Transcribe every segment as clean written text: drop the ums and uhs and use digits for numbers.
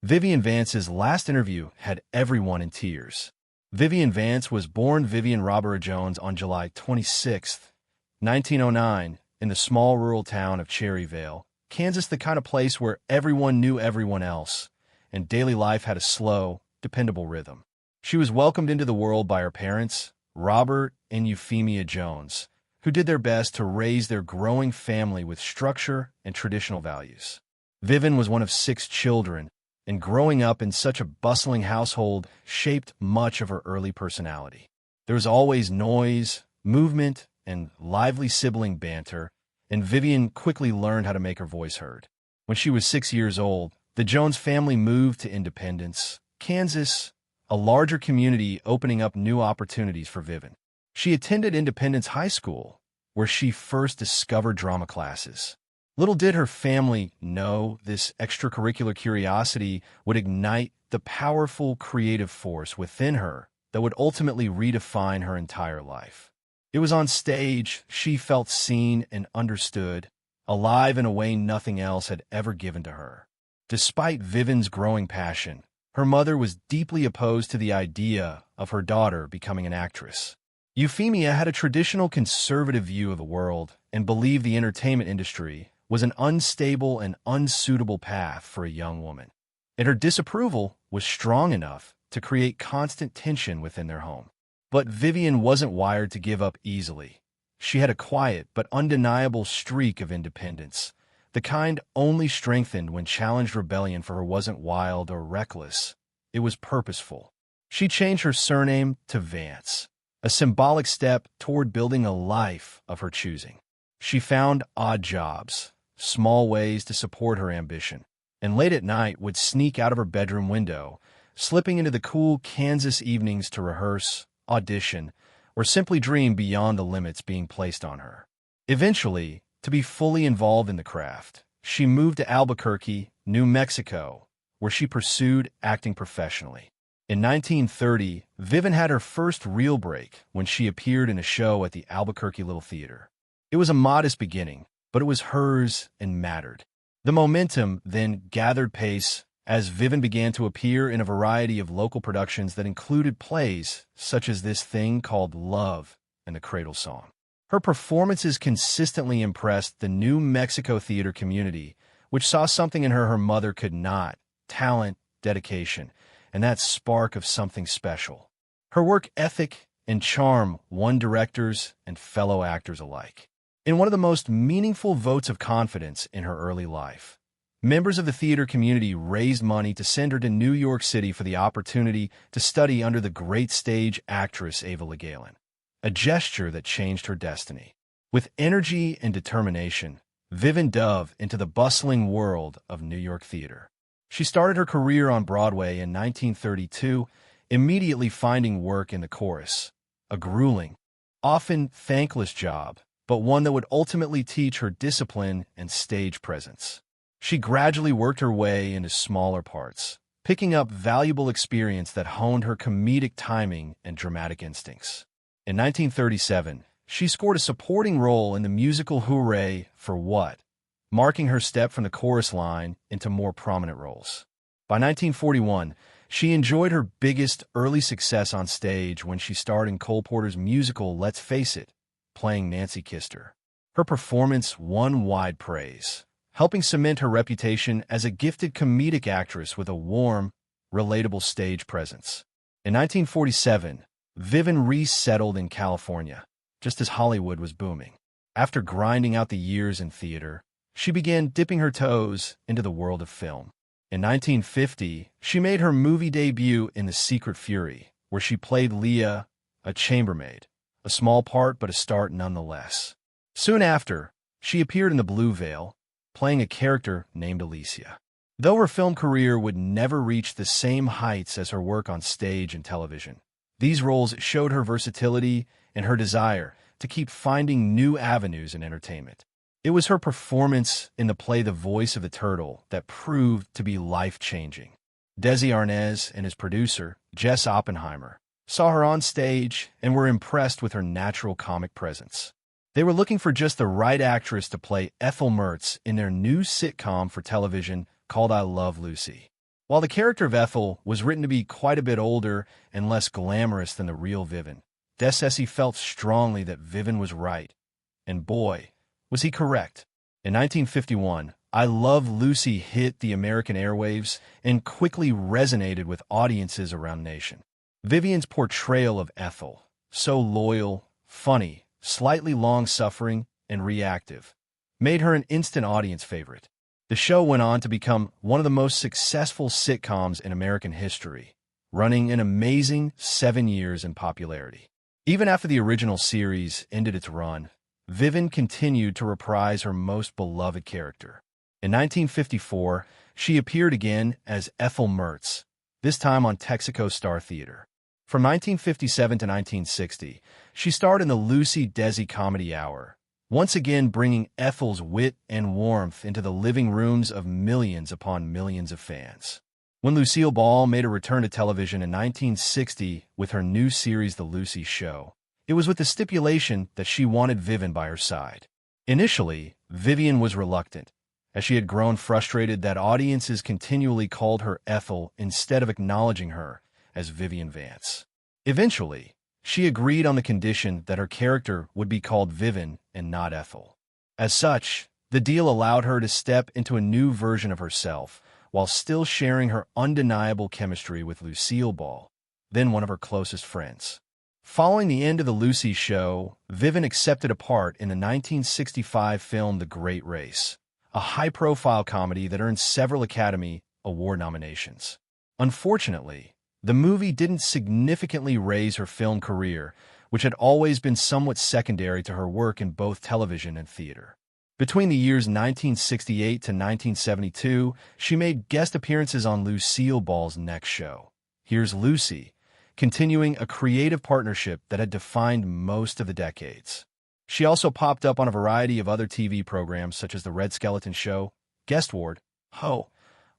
Vivian Vance's last interview had everyone in tears. Vivian Vance was born Vivian Robert Jones on July 26, 1909, in the small rural town of Cherryvale, Kansas, the kind of place where everyone knew everyone else, and daily life had a slow, dependable rhythm. She was welcomed into the world by her parents, Robert and Euphemia Jones, who did their best to raise their growing family with structure and traditional values. Vivian was one of 6 children, and growing up in such a bustling household shaped much of her early personality. There was always noise, movement, and lively sibling banter, and Vivian quickly learned how to make her voice heard. When she was 6 years old, the Jones family moved to Independence, Kansas, a larger community opening up new opportunities for Vivian. She attended Independence High School, where she first discovered drama classes. Little did her family know this extracurricular curiosity would ignite the powerful creative force within her that would ultimately redefine her entire life. It was on stage she felt seen and understood, alive in a way nothing else had ever given to her. Despite Vivian's growing passion, her mother was deeply opposed to the idea of her daughter becoming an actress. Euphemia had a traditional conservative view of the world and believed the entertainment industry was an unstable and unsuitable path for a young woman, and her disapproval was strong enough to create constant tension within their home. But Vivian wasn't wired to give up easily. She had a quiet but undeniable streak of independence, the kind only strengthened when challenged. Rebellion for her wasn't wild or reckless. It was purposeful. She changed her surname to Vance, a symbolic step toward building a life of her choosing. She found odd jobs, small ways to support her ambition, and late at night would sneak out of her bedroom window, slipping into the cool Kansas evenings to rehearse, audition, or simply dream beyond the limits being placed on her. Eventually, to be fully involved in the craft, she moved to Albuquerque, New Mexico, where she pursued acting professionally. In 1930, Vivian had her first real break when she appeared in a show at the Albuquerque Little Theater. It was a modest beginning, but it was hers and mattered. The momentum then gathered pace as Vivian began to appear in a variety of local productions that included plays such as This Thing Called Love and The Cradle Song. Her performances consistently impressed the New Mexico theater community, which saw something in her mother could not: talent, dedication, and that spark of something special. Her work ethic and charm won directors and fellow actors alike. In one of the most meaningful votes of confidence in her early life, members of the theater community raised money to send her to New York City for the opportunity to study under the great stage actress Ava Le Galen, a gesture that changed her destiny. With energy and determination, Vivian dove into the bustling world of New York theater. She started her career on Broadway in 1932, immediately finding work in the chorus, a grueling, often thankless job, but one that would ultimately teach her discipline and stage presence. She gradually worked her way into smaller parts, picking up valuable experience that honed her comedic timing and dramatic instincts. In 1937, she scored a supporting role in the musical Hooray for What?, marking her step from the chorus line into more prominent roles. By 1941, she enjoyed her biggest early success on stage when she starred in Cole Porter's musical Let's Face It, playing Nancy Kister. Her performance won wide praise, helping cement her reputation as a gifted comedic actress with a warm, relatable stage presence. In 1947, Vivian resettled in California, just as Hollywood was booming. After grinding out the years in theater, she began dipping her toes into the world of film. In 1950, she made her movie debut in The Secret Fury, where she played Leah, a chambermaid, a small part but a start nonetheless. Soon after, she appeared in The Blue Veil, playing a character named Alicia. Though her film career would never reach the same heights as her work on stage and television, these roles showed her versatility and her desire to keep finding new avenues in entertainment. It was her performance in the play The Voice of the Turtle that proved to be life-changing. Desi Arnaz and his producer, Jess Oppenheimer, saw her on stage and were impressed with her natural comic presence. They were looking for just the right actress to play Ethel Mertz in their new sitcom for television called I Love Lucy. While the character of Ethel was written to be quite a bit older and less glamorous than the real Vivian, Desessy felt strongly that Vivian was right. And boy, was he correct. In 1951, I Love Lucy hit the American airwaves and quickly resonated with audiences around the nation. Vivian's portrayal of Ethel, so loyal, funny, slightly long-suffering, and reactive, made her an instant audience favorite. The show went on to become one of the most successful sitcoms in American history, running an amazing 7 years in popularity. Even after the original series ended its run, Vivian continued to reprise her most beloved character. In 1954, she appeared again as Ethel Mertz, this time on Texaco Star Theater. From 1957 to 1960, she starred in the Lucy Desi Comedy Hour, once again bringing Ethel's wit and warmth into the living rooms of millions upon millions of fans. When Lucille Ball made a return to television in 1960 with her new series The Lucy Show, it was with the stipulation that she wanted Vivian by her side. Initially, Vivian was reluctant, as she had grown frustrated that audiences continually called her Ethel instead of acknowledging her as Vivian Vance. Eventually, she agreed on the condition that her character would be called Vivian and not Ethel. As such, the deal allowed her to step into a new version of herself while still sharing her undeniable chemistry with Lucille Ball, then one of her closest friends. Following the end of The Lucy Show, Vivian accepted a part in the 1965 film The Great Race, a high-profile comedy that earned several Academy Award nominations. Unfortunately, the movie didn't significantly raise her film career, which had always been somewhat secondary to her work in both television and theater. Between the years 1968 to 1972, she made guest appearances on Lucille Ball's next show, Here's Lucy, continuing a creative partnership that had defined most of the decades. She also popped up on a variety of other TV programs such as The Red Skeleton Show, Guest Ward, Ho,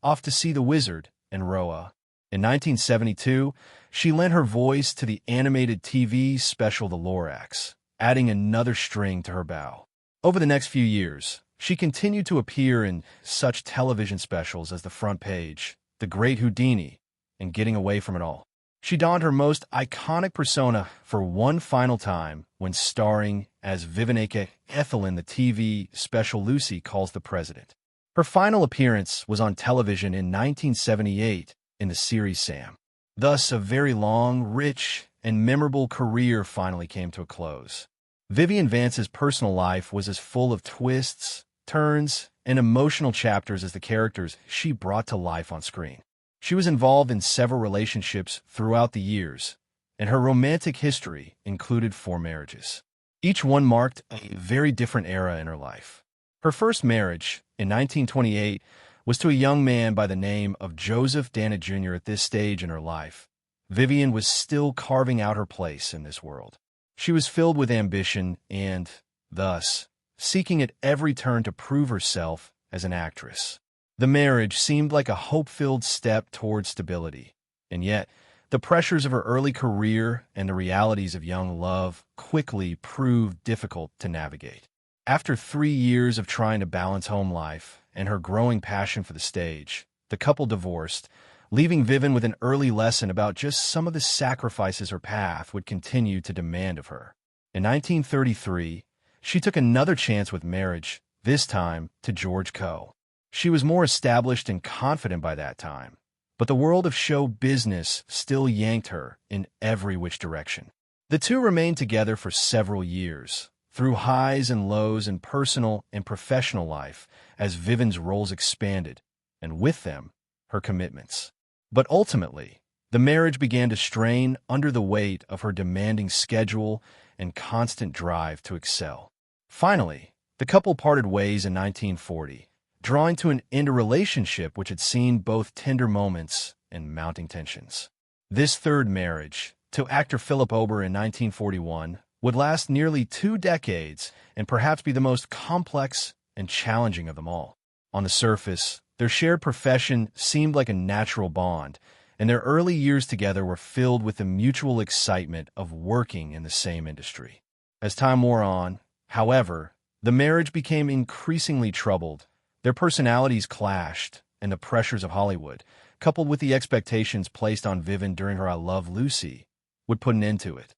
Off to See the Wizard, and Roa. In 1972, she lent her voice to the animated TV special The Lorax, adding another string to her bow. Over the next few years, she continued to appear in such television specials as The Front Page, The Great Houdini, and Getting Away from It All. She donned her most iconic persona for one final time when starring as Vivian Ethel in the TV special Lucy Calls the President. Her final appearance was on television in 1978 in the series Sam. Thus, a very long, rich, and memorable career finally came to a close. Vivian Vance's personal life was as full of twists, turns, and emotional chapters as the characters she brought to life on screen. She was involved in several relationships throughout the years, and her romantic history included 4 marriages. Each one marked a very different era in her life. Her first marriage, in 1928, was to a young man by the name of Joseph Dannett Jr. At this stage in her life, Vivian was still carving out her place in this world. She was filled with ambition and, thus, seeking at every turn to prove herself as an actress. The marriage seemed like a hope-filled step toward stability, and yet, the pressures of her early career and the realities of young love quickly proved difficult to navigate. After 3 years of trying to balance home life and her growing passion for the stage, the couple divorced, leaving Vivian with an early lesson about just some of the sacrifices her path would continue to demand of her. In 1933, she took another chance with marriage, this time to George Coe. She was more established and confident by that time, but the world of show business still yanked her in every which direction. The two remained together for several years, through highs and lows in personal and professional life as Vivian's roles expanded, and with them, her commitments. But ultimately, the marriage began to strain under the weight of her demanding schedule and constant drive to excel. Finally, the couple parted ways in 1940, drawing to an end a relationship which had seen both tender moments and mounting tensions. This third marriage, to actor Philip Ober in 1941, would last nearly 2 decades and perhaps be the most complex and challenging of them all. On the surface, their shared profession seemed like a natural bond, and their early years together were filled with the mutual excitement of working in the same industry. As time wore on, however, the marriage became increasingly troubled. Their personalities clashed, and the pressures of Hollywood, coupled with the expectations placed on Vivian during her I Love Lucy, would put an end to it.